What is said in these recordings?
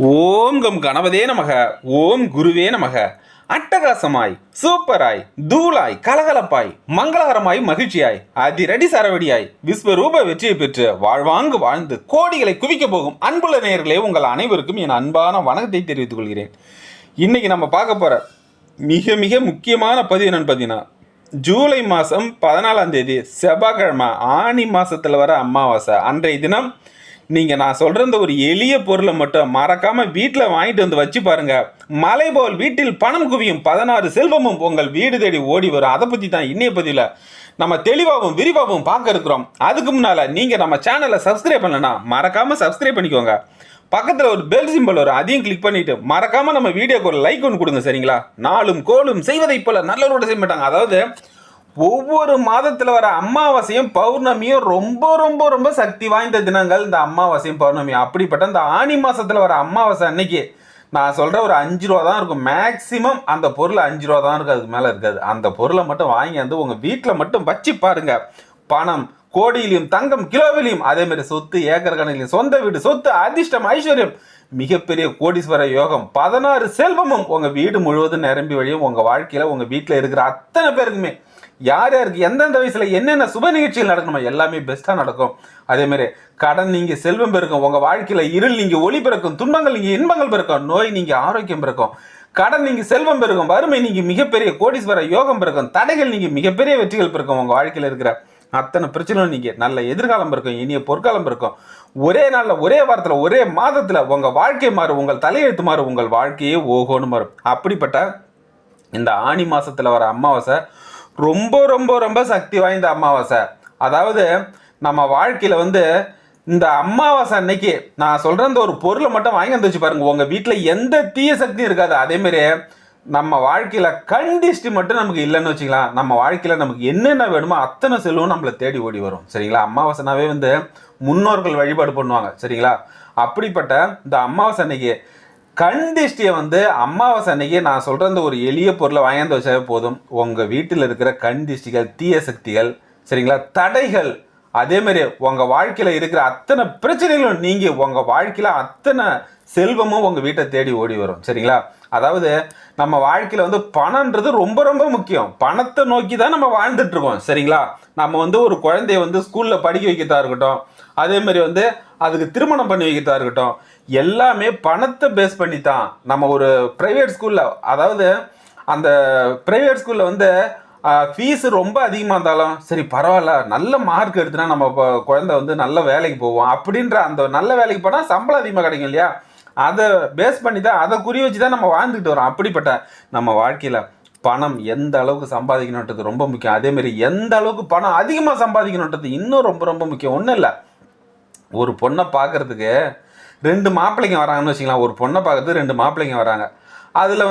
ஓம் come கணபதே நமக. ஓம் குருவே நமக. அட்டகாசமாய், சூப்பராய், தூளாய், கலகலப்பாய், மங்களகரமாய், மகிழ்ச்சியாய், அதிரடி சரவடியாய், விஸ்வரூப வெற்றியை பெற்று வாழ்வாங்கு வாழ்ந்து கோடிகளை குவிக்க போகும் அன்புள்ள நேயர்களே, உங்கள் அனைவருக்கும் என் அன்பான வணக்கத்தை தெரிவித்துக் கொள்கிறேன். இன்னைக்கு நம்ம பார்க்க போற மிக மிக முக்கியமான பதிவு என்னன்னு பார்த்தீங்கன்னா, ஜூலை மாதம் 14ஆம் தேதி செவ்வாய்க்கிழமை, ஆனி மாதத்தில் வர அமாவாசை அன்றைய தினம் நீங்கள் நான் சொல்கிற இந்த ஒரு எளிய பொருளை மட்டும் மறக்காமல் வீட்டில் வாங்கிட்டு வந்து வச்சு பாருங்கள். மலை போல் வீட்டில் பணம் குவியும், 16 செல்வமும் உங்கள் வீடு தேடி ஓடி வரும். அதை பற்றி தான் இன்னைய பதிவில் நம்ம தெளிவாகவும் விரிவாகவும் பார்க்க இருக்கிறோம். அதுக்கு முன்னால் நீங்கள் நம்ம சேனலை சப்ஸ்கிரைப் பண்ணலன்னா மறக்காமல் சப்ஸ்கிரைப் பண்ணிக்கோங்க. பக்கத்தில் ஒரு பெல் சிம்பிள் வரும், அதையும் கிளிக் பண்ணிவிட்டு மறக்காமல் நம்ம வீடியோக்கு ஒரு லைக் ஒன்று கொடுங்க. சரிங்களா? நாளும் கோலும் செய்வதைப் போல நல்லவரோட செய்ய மாட்டாங்க. அதாவது ஒவ்வொரு மாதத்தில் வர அமாவாசையும் பௌர்ணமியும் ரொம்ப ரொம்ப ரொம்ப சக்தி வாய்ந்த தினங்கள் இந்த அமாவாசையும் பௌர்ணமியும். அப்படிப்பட்ட இந்த ஆனி மாதத்தில் வர அமாவாசை அன்னைக்கு நான் சொல்கிற ஒரு 5 ரூபா தான் இருக்கும். மேக்சிமம் அந்த பொருள் 5 ரூபா தான் இருக்கும், அதுக்கு மேலே இருக்காது. அந்த பொருளை மட்டும் வாங்கி வந்து உங்கள் வீட்டில் மட்டும் வச்சு பாருங்க. பணம் கோடியிலையும், தங்கம் கிலோவிலையும், அதேமாதிரி சொத்து ஏக்கர் கணக்கிலையும், சொந்த வீடு, சொத்து, அதிர்ஷ்டம், ஐஸ்வர்யம், மிகப்பெரிய கோடீஸ்வர யோகம், 16 செல்வமும் உங்கள் வீடு முழுவதும் நிரம்பி வழியும். உங்கள் வாழ்க்கையில் உங்கள் வீட்டில் இருக்கிற அத்தனை பேருக்குமே யார் யாருக்கு எந்தெந்த வயசில் என்னென்ன சுப நிகழ்ச்சிகள் நடக்கணுமோ எல்லாமே பெஸ்ட்டாக நடக்கும். அதேமாதிரி கடன் நீங்கள் செல்வம் பிறக்கும், உங்கள் வாழ்க்கையில் இருள் நீங்கள் ஒளி பிறக்கும், துன்பங்கள் நீங்கள் இன்பங்கள் பிறக்கும், நோய் நீங்கள் ஆரோக்கியம் பிறக்கும், கடன் நீங்கள் செல்வம் பிறக்கும், வறுமை நீங்கள் மிகப்பெரிய கோடீஸ்வர யோகம் பிறக்கும், தடைகள் நீங்கள் மிகப்பெரிய வெற்றிகள் பிறக்கும். உங்கள் வாழ்க்கையில் இருக்கிற அத்தனை பிரச்சனையும் நீங்கள் நல்ல எதிர்காலம் பிறக்கும், இனிய பொற்காலம் பிறக்கும். ஒரே நாளில், ஒரே வாரத்தில், ஒரே மாதத்தில் உங்கள் வாழ்க்கை மாறும், உங்கள் தலையெழுத்து மாறும், உங்கள் வாழ்க்கையே ஓகோன்னு மாறும். அப்படிப்பட்ட இந்த ஆனி மாதத்தில் வர அமாவாசை ரொம்ப ரொம்ப ரொம்ப சக்தி வாய்ந்த அமாவாசை. அதாவது நம்ம வாழ்க்கையில் இந்த அமாவாசை அன்னைக்கு நான் சொல்கிற இந்த ஒரு பொருளை மட்டும் வாங்கி வந்து வச்சு பாருங்கள், உங்கள் வீட்டில் எந்த தீய சக்தியும் இருக்காது. அதேமாரி நம்ம வாழ்க்கையில் கண்டிஷ்டி மட்டும் நமக்கு இல்லைன்னு வச்சுக்கலாம். நம்ம வாழ்க்கையில் நமக்கு என்னென்ன வேணுமோ அத்தனை செல்வம் நம்மளை தேடி ஓடி வரும். சரிங்களா? அமாவாசைனாவே முன்னோர்கள் வழிபாடு பண்ணுவாங்க. சரிங்களா? அப்படிப்பட்ட இந்த அமாவாசை அன்னைக்கு கண்டிஷ்டியை அமாவாசை அன்னைக்கு நான் சொல்கிற இந்த ஒரு எளிய பொருளை வாங்கிட்டு வச்சாவே போதும். உங்கள் வீட்டில் இருக்கிற கண்டிஷ்டிகள், தீய சக்திகள், சரிங்களா, தடைகள், அதேமாரி உங்கள் வாழ்க்கையில் இருக்கிற அத்தனை பிரச்சனைகளும் நீங்கி உங்கள் வாழ்க்கையில் அத்தனை செல்வமும் உங்கள் வீட்டை தேடி ஓடி வரும். சரிங்களா? அதாவது நம்ம வாழ்க்கையில் பணன்றது ரொம்ப ரொம்ப முக்கியம். பணத்தை நோக்கி தான் நம்ம வாழ்ந்துட்டு இருக்கோம். சரிங்களா? நம்ம ஒரு குழந்தைய ஸ்கூலில் படிக்க வைக்கிறதா இருக்கட்டும், அதேமாதிரி அதுக்கு திருமணம் பண்ணி வைக்கிறதா இருக்கட்டும், எல்லாமே பணத்தை பேஸ் பண்ணி தான். நம்ம ஒரு ப்ரைவேட் ஸ்கூலில், அதாவது அந்த ப்ரைவேட் ஸ்கூலில் ஃபீஸு ரொம்ப அதிகமாக இருந்தாலும் சரி பரவாயில்ல, நல்ல மார்க் எடுத்துனா நம்ம குழந்தை நல்ல வேலைக்கு போவோம் அப்படின்ற அந்த நல்ல வேலைக்கு போனால் சம்பளம் அதிகமாக கிடைக்கும் இல்லையா? அதை பேஸ் பண்ணி தான், அதை குறி வச்சு தான் நம்ம வாழ்ந்துக்கிட்டு வரோம். அப்படிப்பட்ட நம்ம வாழ்க்கையில் பணம் எந்த அளவுக்கு சம்பாதிக்கணுன்றது ரொம்ப முக்கியம். அதேமாரி எந்த அளவுக்கு பணம் அதிகமாக சம்பாதிக்கணுன்றது இன்னும் ரொம்ப ரொம்ப முக்கியம். ஒன்றும் இல்லை, ஒரு பொண்ணை பார்க்குறதுக்கு 2 மாப்பிள்ளைங்க வராங்கன்னு வச்சுக்கலாம். ஒரு பொண்ணை பார்க்கறதுக்கு 2 மாப்பிள்ளைங்க வராங்க. அதில்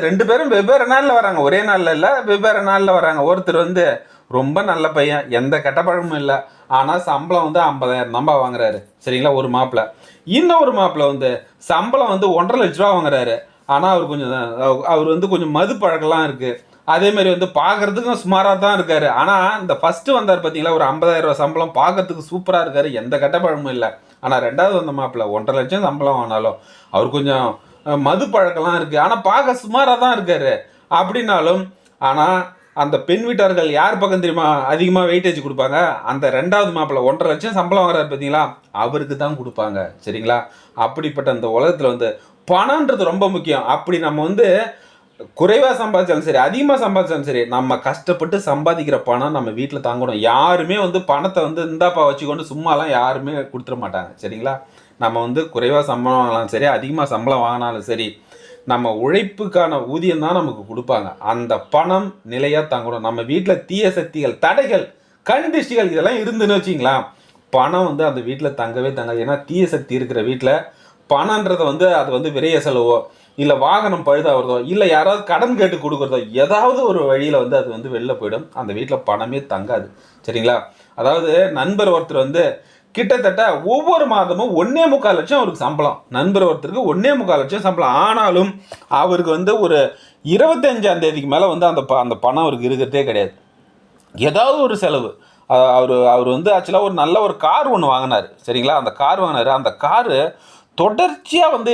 2 பேரும் வெவ்வேறு நாளில் வராங்க, ஒரே நாளில் இல்லை, வெவ்வேறு நாளில் வராங்க. ஒருத்தர் ரொம்ப நல்ல பையன், எந்த கெட்ட பழமும் இல்லை, ஆனால் சம்பளம் 50,000 நம்ப வாங்குறாரு. சரிங்களா? ஒரு மாப்பிள்ளை. இன்னொரு மாப்பிள்ளை சம்பளம் 1,50,000 ரூபா வாங்குறாரு. ஆனால் அவர் கொஞ்சம் மது பழக்கம்லாம் இருக்குது. அதேமாதிரி பார்க்குறதுக்கும் சுமாராக தான் இருக்காரு. ஆனால் இந்த ஃபஸ்ட்டு வந்தார் பார்த்தீங்களா, ஒரு 50,000 ரூபா சம்பளம், பார்க்கறதுக்கு சூப்பராக இருக்காரு, எந்த கெட்ட பழமும் இல்லை. ஆனால் 2வது வந்த மாப்பிள்ளை 1,50,000 சம்பளம் வாங்கினாலும் அவர் கொஞ்சம் மது பழக்கம்லாம் இருக்குது, ஆனால் பார்க்க சுமாராக தான் இருக்காரு. அப்படின்னாலும் ஆனால் அந்த பெண் வீட்டார்கள் யார் பக்கம் தெரியுமா அதிகமாக வெயிட்டேஜ் கொடுப்பாங்க? அந்த 2வது மாப்பிள்ளை 1,50,000 சம்பளம் வாங்குறாரு பார்த்தீங்களா, அவருக்கு தான் கொடுப்பாங்க. சரிங்களா? அப்படிப்பட்ட அந்த உலகத்தில் பணன்றது ரொம்ப முக்கியம். அப்படி நம்ம குறைவாக சம்பாதிச்சாலும் சரி, அதிகமாக சம்பாதிச்சாலும் சரி, நம்ம கஷ்டப்பட்டு சம்பாதிக்கிற பணம் நம்ம வீட்டில் தாங்கணும். யாருமே பணத்தை இந்தாப்பா வச்சுக்கொண்டு சும்மாலாம் யாருமே கொடுத்துட மாட்டாங்க. சரிங்களா? நம்ம குறைவாக சம்பளம் வாங்கினாலும் சரி, அதிகமாக சம்பளம் வாங்கினாலும் சரி, நம்ம உழைப்புக்கான ஊதியம் தான் நமக்கு கொடுப்பாங்க. அந்த பணம் நிலையாக தாங்கணும். நம்ம வீட்டில் தீய சக்திகள், தடைகள், கண்டிஷ்டிகள் இதெல்லாம் இருந்துன்னு வச்சிங்களா, பணம் அந்த வீட்டில் தங்கவே தங்காது. ஏன்னா தீய சக்தி இருக்கிற வீட்டில் பணன்றதை அது விரைய செலவோ, இல்லை வாகனம் பழுதாகிறதோ, இல்லை யாராவது கடன் கேட்டு கொடுக்குறதோ, ஏதாவது ஒரு வழியில் அது வெளில போயிடும். அந்த வீட்டில் பணமே தங்காது. சரிங்களா? அதாவது நண்பர் ஒருத்தர் கிட்டத்தட்ட ஒவ்வொரு மாதமும் 1.25 லட்சம் அவருக்கு சம்பளம். நண்பர் ஒருத்தருக்கு 1.25 லட்சம் சம்பளம். ஆனாலும் அவருக்கு ஒரு 25ஆம் தேதிக்கு மேலே அந்த பணம் அவருக்கு இருக்கிறதே கிடையாது. ஏதாவது ஒரு செலவு. அவர் ஆக்சுவலாக ஒரு நல்ல ஒரு கார் ஒன்று வாங்கினார். சரிங்களா? அந்த கார் வாங்கினார். அந்த காரு தொடர்ச்சியாக வந்து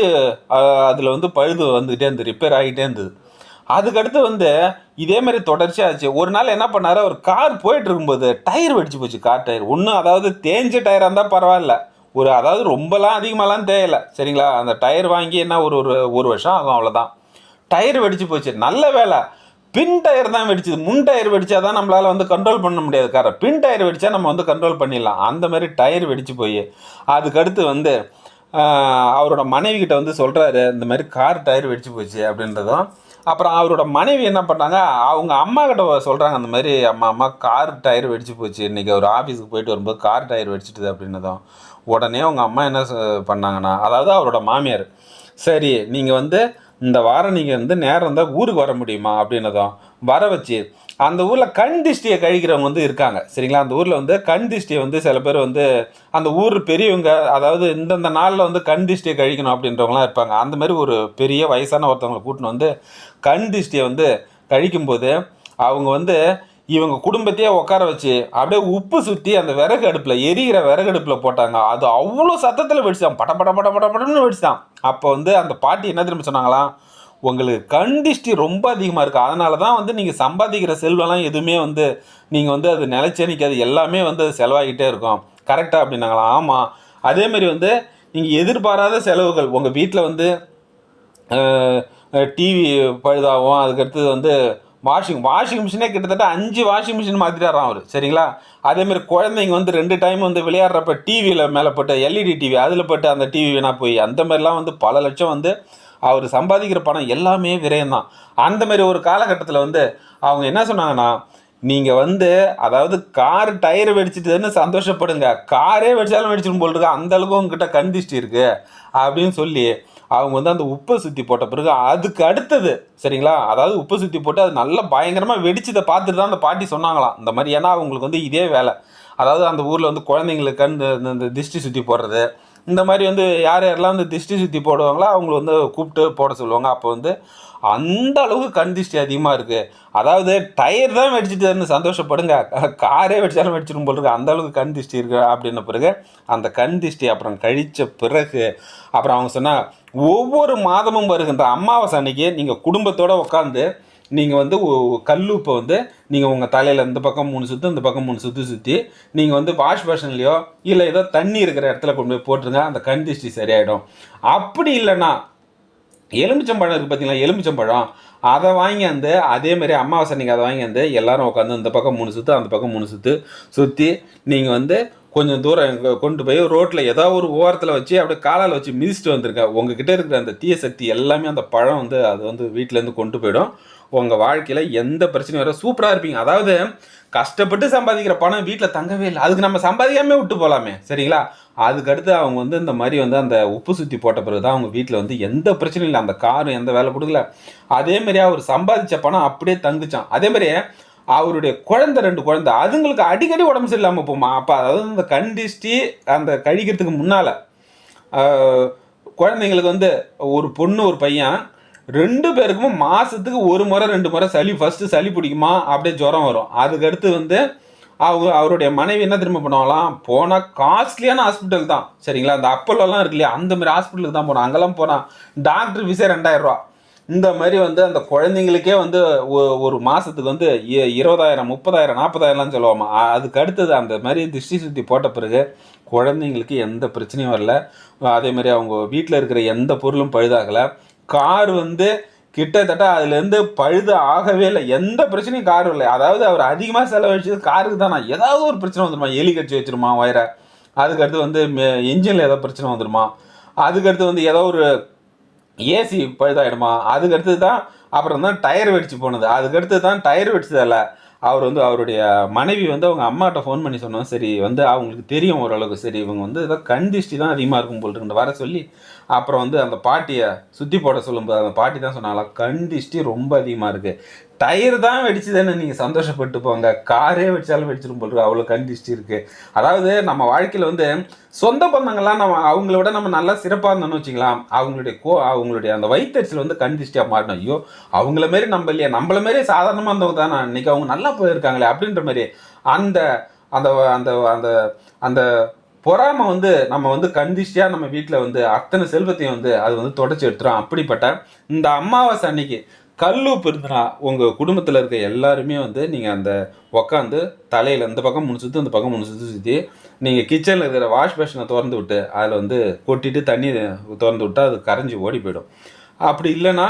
அதில் வந்து பழுது வந்துக்கிட்டே இருந்தது, ரிப்பேர் ஆகிட்டே இருந்தது. அதுக்கடுத்து வந்து இதே மாதிரி தொடர்ச்சியாக ஆச்சு. ஒரு நாள் என்ன பண்ணாரு, ஒரு கார் போயிட்டு இருக்கும்போது டயர் வெடிச்சு போச்சு. கார் டயர் ஒன்றும், அதாவது தேஞ்ச டயராக இருந்தால் பரவாயில்ல, அதாவது ரொம்பலாம் அதிகமாகலாம் தேயலை சரிங்களா. அந்த டயர் வாங்கி என்ன ஒரு ஒரு ஒரு வருஷம் ஆகும், அவ்வளோதான். டயர் வெடிச்சு போச்சு. நல்ல வேலை பின் டயர் தான் வெடிச்சது. முன் டயர் வெடிச்சா தான் நம்மளால் வந்து கண்ட்ரோல் பண்ண முடியாது காரை. பின் டயர் வெடிச்சா நம்ம வந்து கண்ட்ரோல் பண்ணிடலாம். அந்த மாதிரி டயர் வெடிச்சு போய் அதுக்கடுத்து வந்து அவரோட மனைவி கிட்ட வந்து சொல்கிறாரு, இந்த மாதிரி கார் டயர் வெடிச்சு போச்சு அப்படின்றதும். அப்புறம் அவரோட மனைவி என்ன பண்ணாங்க, அவங்க அம்மா கிட்ட சொல்கிறாங்க, அந்த மாதிரி அம்மா கார் டயர் வெடிச்சு போச்சு, இன்றைக்கி ஒரு ஆஃபீஸுக்கு போயிட்டு வரும்போது கார் டயர் வெடிச்சிட்டுது அப்படின்னதும். உடனே அவங்க அம்மா என்ன பண்ணாங்கன்னா, அதாவது அவரோட மாமியார், சரி நீங்கள் வந்து இந்த வாரம் நீங்கள் வந்து நேரம் இருந்தால் ஊருக்கு வர முடியுமா அப்படின்னதும் வர வச்சு, அந்த ஊரில் கண் திஷ்டியை கழிக்கிறவங்க வந்து இருக்காங்க சரிங்களா. அந்த ஊரில் வந்து கண் திஷ்டியை வந்து சில பேர் வந்து அந்த ஊர் பெரியவங்க, அதாவது இந்தந்த நாளில் வந்து கண் திஷ்டியை கழிக்கணும் அப்படின்றவங்களாம் இருப்பாங்க. அந்த மாதிரி ஒரு பெரிய வயசான ஒருத்தவங்களை கூட்டின்னு வந்து கண் திஷ்டியை வந்து கழிக்கும்போது அவங்க வந்து இவங்க குடும்பத்தையே உட்கார வச்சு அப்படியே உப்பு சுற்றி அந்த விறகு அடுப்பில், எரிகிற விறகு அடுப்பில் போட்டாங்க. அது அவ்வளோ சத்தத்தில் வெடிச்சான், பட பட பட பட படன்னு வெடிச்சான். அப்போ வந்து அந்த பாட்டி என்ன திரும்ப சொன்னாங்களாம், உங்களுக்கு கண் திஷ்டி ரொம்ப அதிகமாக இருக்குது, அதனால தான் வந்து நீங்கள் சம்பாதிக்கிற செல்வம்லாம் எதுவுமே வந்து நீங்கள் வந்து அது நிலைச்சே நிற்காது, எல்லாமே வந்து அது செலவாகிட்டே இருக்கும் கரெக்டாக அப்படின்னாங்களாம். ஆமாம், அதேமாரி வந்து நீங்கள் எதிர்பாராத செலவுகள் உங்கள் வீட்டில் வந்து டிவி பழுதாகும், அதுக்கடுத்தது வந்து வாஷிங் மிஷினே கிட்டத்தட்ட 5 வாஷிங் மிஷின் மாற்றிட்டாராம் அவர் சரிங்களா. அதேமாதிரி குழந்தைங்க வந்து 2 டைம் வந்து விளையாடுறப்ப டிவியில் மேலே போட்டு எல்இடி டிவி அதில் போட்டு அந்த டிவி வேணா போய் அந்த மாதிரிலாம் வந்து பல லட்சம் வந்து அவர் சம்பாதிக்கிற பணம் எல்லாமே விரயம்தான். அந்த மாதிரி ஒரு காலகட்டத்தில் வந்து அவங்க என்ன சொன்னாங்கன்னா, நீங்கள் வந்து அதாவது கார் டயர் வெடிச்சிட்டுன்னு சந்தோஷப்படுங்க, காரே வெடிச்சாலும் வெடிச்சிடும் போல் இருக்கு, அந்த அளவுக்கு உங்ககிட்ட கண் திஷ்டி இருக்குது அப்படின்னு சொல்லி அவங்க வந்து அந்த உப்பை சுற்றி போட்ட பிறகு அதுக்கு அடுத்தது சரிங்களா, அதாவது உப்பை சுற்றி போட்டு அது நல்லா பயங்கரமாக வெடிச்சதை பார்த்துட்டு தான் அந்த பாட்டி சொன்னாங்களாம் இந்த மாதிரி. ஏன்னா அவங்களுக்கு வந்து இதே வேலை, அதாவது அந்த ஊரில் வந்து குழந்தைங்களுக்கு இந்த திஷ்டி சுற்றி போடுறது, இந்த மாதிரி வந்து யார் யாரெல்லாம் வந்து திஷ்டி சுற்றி போடுவாங்களோ அவங்கள வந்து கூப்பிட்டு போட சொல்லுவாங்க. அப்போ வந்து அந்த அளவுக்கு கண் திஷ்டி அதிகமாக இருக்குது. அதாவது டயர் தான் வெடிச்சிட்டுன்னு சந்தோஷப்படுங்க, காரே வெடிச்சாலும் வெடிச்சிடும் போல் இருக்குது, அந்த அளவுக்கு கண் திஷ்டி இருக்குது அப்படின்ன பிறகு அந்த கண் திஷ்டி அப்புறம் கழித்த பிறகு அப்புறம் அவங்க சொன்னால், ஒவ்வொரு மாதமும் வருகின்ற அமாவாசை அன்னைக்கு நீங்கள் குடும்பத்தோடு உட்காந்து நீங்கள் வந்து கல்லுப்பை வந்து நீங்கள் உங்கள் தலையில் இந்த பக்கம் 3 சுற்று இந்த பக்கம் 3 சுற்றி சுற்றி நீங்கள் வந்து வாஷ் பேஷன்லையோ இல்லை ஏதோ தண்ணி இருக்கிற இடத்துல கொண்டு போய் போட்டுருங்க, அந்த கண் திஷ்டி சரியாயிடும். அப்படி இல்லைன்னா எலுமிச்சம்பழம் இருக்குது பார்த்தீங்களா, எலுமிச்சம்பழம் அதை வாங்கி வந்து அதேமாதிரி அமாவாசை நீங்கள் அதை வாங்கி வந்து எல்லோரும் உட்காந்து இந்த பக்கம் 3 சுற்று அந்த பக்கம் 3 சுற்று சுற்றி நீங்கள் வந்து கொஞ்சம் தூரம் கொண்டு போய் ரோட்டில் ஏதோ ஒரு ஓரத்தில் வச்சு அப்படியே காலால் வச்சு மிதிச்சுட்டு வந்திருக்க, உங்ககிட்ட இருக்கிற அந்த தீய சக்தி எல்லாமே அந்த பழம் வந்து அது வந்து வீட்டிலேருந்து கொண்டு போயிடும். உங்கள் வாழ்க்கையில் எந்த பிரச்சனையும் வர சூப்பராக இருப்பீங்க. அதாவது கஷ்டப்பட்டு சம்பாதிக்கிற பணம் வீட்டில் தங்கவே இல்லை, அதுக்கு நம்ம சம்பாதிக்காமே விட்டு போகலாமே சரிங்களா. அதுக்கடுத்து அவங்க வந்து இந்த மாதிரி வந்து அந்த உப்பு சுற்றி போட்ட பிறகு தான் அவங்க வீட்டில் வந்து எந்த பிரச்சனையும் இல்லை, அந்த காரும் எந்த வேலை கொடுக்கல, அதேமாரி அவர் சம்பாதிச்ச பணம் அப்படியே தங்குச்சான். அதேமாதிரி அவருடைய குழந்தை 2 குழந்தை அதுங்களுக்கு அடிக்கடி உடம்பு சரியில்லாமல் போமா. அப்போ அதாவது இந்த கண் திஷ்டி அந்த கழிக்கிறதுக்கு முன்னால் குழந்தைங்களுக்கு வந்து ஒரு பொண்ணு ஒரு பையன் 2 பேருக்கும் மாதத்துக்கு 1 முறை 2 முறை ஃபஸ்ட்டு சளி பிடிக்குமா, அப்படியே ஜுரம் வரும். அதுக்கடுத்து வந்து அவருடைய மனைவி என்ன திரும்ப பண்ணுவாங்களாம், போனால் காஸ்ட்லியான ஹாஸ்பிட்டல் தான் சரிங்களா, அந்த அப்போல்லாம் இருக்கு இல்லையா, அந்த மாதிரி ஹாஸ்பிட்டலுக்கு தான் போனோம். அங்கெல்லாம் போனால் டாக்டர் ஃபீஸே 2000 ரூபா. இந்த மாதிரி வந்து அந்த குழந்தைங்களுக்கே வந்து ஒரு மாதத்துக்கு வந்து 20,000 30,000 40,000லாம் சொல்லுவாமா. அதுக்கு அடுத்தது அந்த மாதிரி திஷ்டி சுற்றி போட்ட பிறகு குழந்தைங்களுக்கு எந்த பிரச்சனையும் வரல, அதேமாதிரி அவங்க வீட்டில் இருக்கிற எந்த பொருளும் பழுதாகலை. கார் வந்து கிட்டத்தட்ட அதுலேருந்து பழுது ஆகவே இல்லை, எந்த பிரச்சனையும் கார் இல்லை. அதாவது அவர் அதிகமாக செலவழிச்சது காருக்கு தானா, ஏதாவது ஒரு பிரச்சனை வந்துடுமா, எலி கட்சி வச்சிருமா வயரை, அதுக்கடுத்து வந்து என்ஜினில் ஏதோ பிரச்சனை வந்துடுமா, அதுக்கடுத்து வந்து ஏதோ ஒரு ஏசி பழுதாயிடுமா, அதுக்கடுத்து தான் அப்புறம் தான் டயர் வெடிச்சு போனது, அதுக்கடுத்து தான் டயர் வெடிச்சதில்ல. அவர் வந்து அவருடைய மனைவி வந்து அவங்க அம்மாட்ட ஃபோன் பண்ணி சொன்னோம், சரி வந்து அவங்களுக்கு தெரியும் ஓரளவுக்கு, சரி இவங்க வந்து ஏதோ கண் திஷ்டி தான் அதிகமாக இருக்கும் போல் இருக்கு வர சொல்லி அப்புறம் வந்து அந்த பாட்டியை சுற்றி போட சொல்லும்போது அந்த பாட்டி தான் சொன்னாங்களா, கண் திஷ்டி ரொம்ப அதிகமாக இருக்குது, டயர் தான் வெடிச்சுதானே நீங்கள் சந்தோஷப்பட்டு போங்க, காரே வெடிச்சாலும் வெடிச்சிடும் போல் இருக்கு, அவ்வளோ கண் திஷ்டி இருக்குது. அதாவது நம்ம வாழ்க்கையில் வந்து சொந்த பந்தங்கள்லாம் நம்ம அவங்கள விட நம்ம நல்லா சிறப்பாக இருந்தோம்னு வச்சுக்கலாம், அவங்களுடைய அந்த வயிற்றுச்சல் வந்து கண் திஷ்டியாக மாறணும். ஐயோ அவங்கள மாரி நம்ம இல்லையா, நம்மள மாரி சாதாரணமாக இருந்தவங்க தானே இன்றைக்கி அவங்க நல்லா போயிருக்காங்களே அப்படின்ற மாதிரி அந்த அந்த அந்த அந்த அந்த பொறாமை வந்து நம்ம வந்து கண்டிஷ்டியாக நம்ம வீட்டில் வந்து அத்தனை செல்வத்தையும் வந்து அது வந்து தொடச்சி எடுத்துரும். அப்படிப்பட்ட இந்த அமாவாசை அன்னைக்கு கல்லுப்பு இருந்துன்னா உங்கள் குடும்பத்தில் இருக்க எல்லாருமே வந்து நீங்கள் அந்த உக்காந்து தலையில் இந்த பக்கம் 3 சுற்று இந்த பக்கம் 3 சுற்று சுற்றி நீங்கள் கிச்சனில் இருக்கிற வாஷ் பேஷனை திறந்து விட்டு அதில் வந்து கொட்டிட்டு தண்ணி திறந்து விட்டு அது கரைஞ்சி ஓடி போயிடும். அப்படி இல்லைன்னா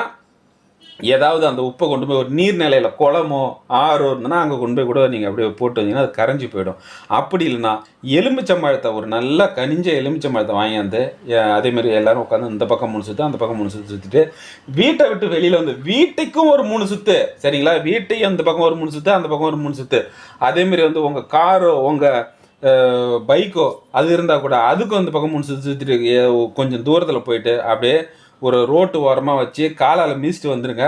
ஏதாவது அந்த உப்பை கொண்டு போய் ஒரு நீர்நிலையில் குளமோ ஆறோ இருந்ததுன்னா அங்கே கொண்டு போய் கூட நீங்கள் அப்படியே போட்டு வந்தீங்கன்னா அது கரைஞ்சி போயிடும். அப்படி இல்லைன்னா எலுமிச்சம்பழத்தை ஒரு நல்லா கனிஞ்ச எலுமிச்சம்பழத்தை வாங்கியாந்து அதேமாதிரி எல்லோரும் உட்காந்து இந்த பக்கம் 3 சுற்று அந்த பக்கம் 3 சுற்று சுற்றிட்டு வீட்டை விட்டு வெளியில் வந்து வீட்டுக்கும் ஒரு 3 சுற்று சரிங்களா, வீட்டையும் அந்த பக்கம் ஒரு 3 சுற்று அந்த பக்கம் ஒரு 3 சுற்று, அதேமாரி வந்து உங்கள் காரோ உங்கள் பைக்கோ அது இருந்தால் கூட அதுக்கும் அந்த பக்கம் 3 சுற்று சுற்றிட்டு கொஞ்சம் தூரத்தில் போயிட்டு அப்படியே ஒரு ரோட்டு ஓரமாக வச்சு காலால் மீசிட்டு வந்துடுங்க.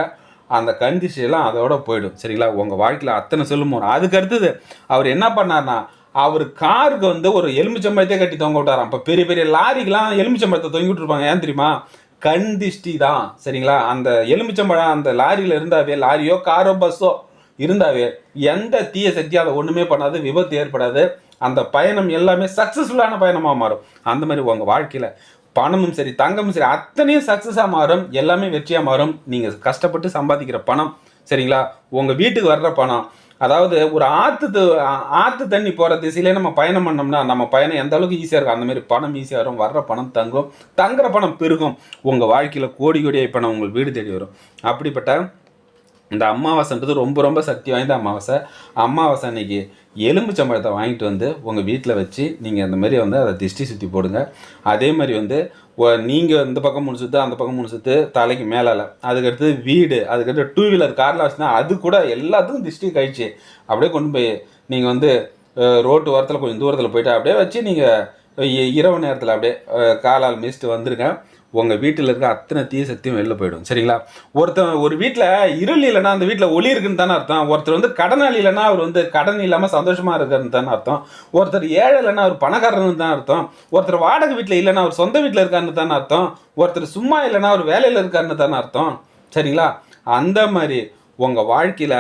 அந்த கண்டிஷெல்லாம் அதோட போயிடும் சரிங்களா. உங்கள் வாழ்க்கையில் அத்தனை செல்லும் வரும். அதுக்கு அடுத்தது அவர் என்ன பண்ணார்னா அவர் காருக்கு வந்து ஒரு எலுமிச்சம்பழத்தையே கட்டி தொங்க விட்டாராம். இப்போ பெரிய பெரிய லாரிக்கெலாம் எலுமிச்சம்பழத்தை தொங்கி விட்டுருப்பாங்க. ஏன் தெரியுமா? கண்டிஷ்டி தான் சரிங்களா. அந்த எலுமிச்சம்பழம் அந்த லாரியில் இருந்தாவே, லாரியோ காரோ பஸ்ஸோ இருந்தாவே எந்த தீய சக்தியும் அதை ஒன்றுமே பண்ணாது, விபத்து ஏற்படாது. அந்த பயணம் எல்லாமே சக்ஸஸ்ஃபுல்லான பயணமாக மாறும். அந்த மாதிரி உங்கள் வாழ்க்கையில் பணமும் சரி தங்கமும் சரி அத்தனையும் சக்ஸஸாக மாறும், எல்லாமே வெற்றியாக மாறும். நீங்கள் கஷ்டப்பட்டு சம்பாதிக்கிற பணம் சரிங்களா, உங்கள் வீட்டுக்கு வர்ற பணம், அதாவது ஒரு ஆற்று தண்ணி போகிற திசையிலே நம்ம பயணம் பண்ணோம்னா நம்ம பயணம் எந்த அளவுக்கு ஈஸியாக இருக்கும், அந்த மாதிரி பணம் ஈஸியாக வரும். வர்ற பணம் தங்கும், தங்குற பணம் பெருகும். உங்கள் வாழ்க்கையில் கோடி கோடியாக பணம் உங்கள் வீடு தேடி வரும். அப்படிப்பட்ட இந்த அமாவாசைன்றது ரொம்ப ரொம்ப சக்தி வாய்ந்த அமாவாசை. அமாவாசை அன்னைக்கு எலும்புச்சம்பழத்தை வாங்கிட்டு வந்து உங்கள் வீட்டில் வச்சு நீங்கள் அந்த மாதிரி வந்து அதை திஷ்டி சுற்றி போடுங்க. அதே மாதிரி வந்து நீங்கள் இந்த பக்கம் 3 சுற்று அந்த பக்கம் 3 சுற்று தலைக்கு மேலால், அதுக்கடுத்து வீடு, அதுக்கடுத்து 2 வீலர் காரில் வச்சுனா அது கூட எல்லாத்துக்கும் திஷ்டி கழிச்சு அப்படியே கொண்டு போய் நீங்கள் வந்து ரோட்டு ஓரத்தில் கொஞ்சம் தூரத்தில் போய்ட்டு அப்படியே வச்சு நீங்கள் இரவு நேரத்தில் அப்படியே காலால் மிதிச்சுட்டு வந்துருங்க. உங்கள் வீட்டில் இருக்க அத்தனை தீய சக்தியும் வெளில போயிடும் சரிங்களா. ஒரு வீட்டில் இருள் இல்லைன்னா அந்த வீட்டில் ஒளி இருக்குன்னு தானே அர்த்தம். ஒருத்தர் வந்து கடனாளி இல்லைன்னா அவர் வந்து கடன் இல்லாமல் சந்தோஷமாக இருக்காருன்னு தானே அர்த்தம். ஒருத்தர் ஏழை இல்லைன்னா அவர் பணக்காரன்னு தான் அர்த்தம். ஒருத்தர் வாடகை வீட்டில் இல்லைன்னா அவர் சொந்த வீட்டில் இருக்காருன்னு தானே அர்த்தம். ஒருத்தர் சும்மா இல்லைன்னா அவர் வேலையில் இருக்காருன்னு தானே அர்த்தம் சரிங்களா. அந்த மாதிரி உங்கள் வாழ்க்கையில்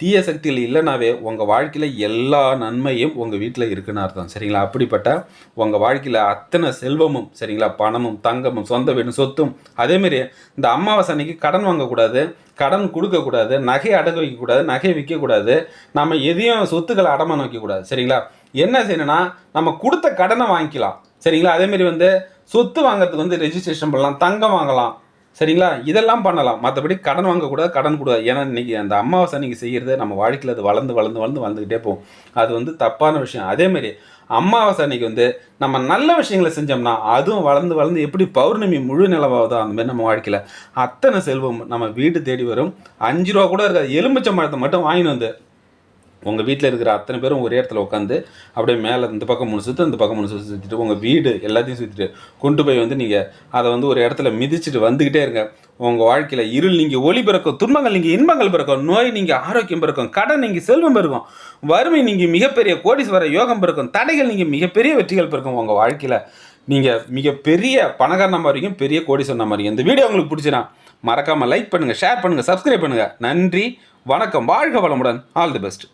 தீய சக்திகள் இல்லைனாவே உங்கள் வாழ்க்கையில் எல்லா நன்மையும் உங்கள் வீட்டில் இருக்குன்னு அர்த்தம் சரிங்களா. அப்படிப்பட்ட உங்கள் வாழ்க்கையில் அத்தனை செல்வமும் சரிங்களா, பணமும் தங்கமும் சொந்த வீடும் சொத்தும். அதேமாரி இந்த அமாவாசை அன்னைக்கு கடன் வாங்கக்கூடாது, கடன் கொடுக்கக்கூடாது, நகை அடகு வைக்கக்கூடாது, நகை விற்கக்கூடாது, நம்ம எதையும் சொத்துக்களை அடமானம் வைக்கக்கூடாது சரிங்களா. என்ன செய்யணும்னா நம்ம கொடுத்த கடனை வாங்கிக்கலாம் சரிங்களா. அதேமாரி வந்து சொத்து வாங்கிறதுக்கு வந்து ரெஜிஸ்ட்ரேஷன் பண்ணலாம், தங்கம் வாங்கலாம் சரிங்களா, இதெல்லாம் பண்ணலாம். மற்றபடி கடன் வாங்கக்கூடாது, கடன் கூடாது. ஏன்னா இன்றைக்கி அந்த அமாவாசை அன்றைக்கி செய்கிறது நம்ம வாழ்க்கையில் அது வளர்ந்துக்கிட்டே போகும். அது வந்து தப்பான விஷயம். அதேமாரி அமாவாசை அன்றைக்கி வந்து நம்ம நல்ல விஷயங்களை செஞ்சோம்னா அதுவும் வளர்ந்து எப்படி பௌர்ணமி முழு நிலவாகுதோ அந்த மாதிரி நம்ம வாழ்க்கையில் அத்தனை செல்வம் நம்ம வீடு தேடி வரும். 5 ரூபா கூட இருக்காது. எலுமிச்சம்பழத்தை மட்டும் வாங்கிட்டு வந்து உங்கள் வீட்டில் இருக்கிற அத்தனை பேரும் ஒரே இடத்துல உட்காந்து அப்படியே மேலே இந்த பக்கம் 3 சுற்று இந்த பக்கம் 3 சுற்று சுற்றிட்டு உங்கள் வீடு எல்லாத்தையும் சுற்றிட்டு கொண்டு போய் வந்து நீங்கள் அதை வந்து ஒரு இடத்துல மிதிச்சுட்டு வந்துக்கிட்டே இருங்க. உங்கள் வாழ்க்கையில் இருள் நீங்கள் ஒளி பிறக்கும், துன்பங்கள் நீங்கள் இன்பங்கள் பிறக்கும், நோய் நீங்கள் ஆரோக்கியம் பிறக்கும், கடன் நீங்கள் செல்வம் பிறக்கும், வறுமை நீங்கள் மிகப்பெரிய கோடீஸ்வர யோகம் பிறக்கும், தடைகள் நீங்கள் மிகப்பெரிய வெற்றிகள் பிறக்கும். உங்கள் வாழ்க்கையில் நீங்கள் மிகப்பெரிய பணக்காரன மாதிரியும் பெரிய கோடீஸ்வரன மாதிரியும். இந்த வீடியோ உங்களுக்கு பிடிச்சினா மறக்காமல் லைக் பண்ணுங்கள், ஷேர் பண்ணுங்கள், சப்ஸ்கிரைப் பண்ணுங்கள். நன்றி, வணக்கம், வாழ்க வளமுடன், ஆல் தி பெஸ்ட்.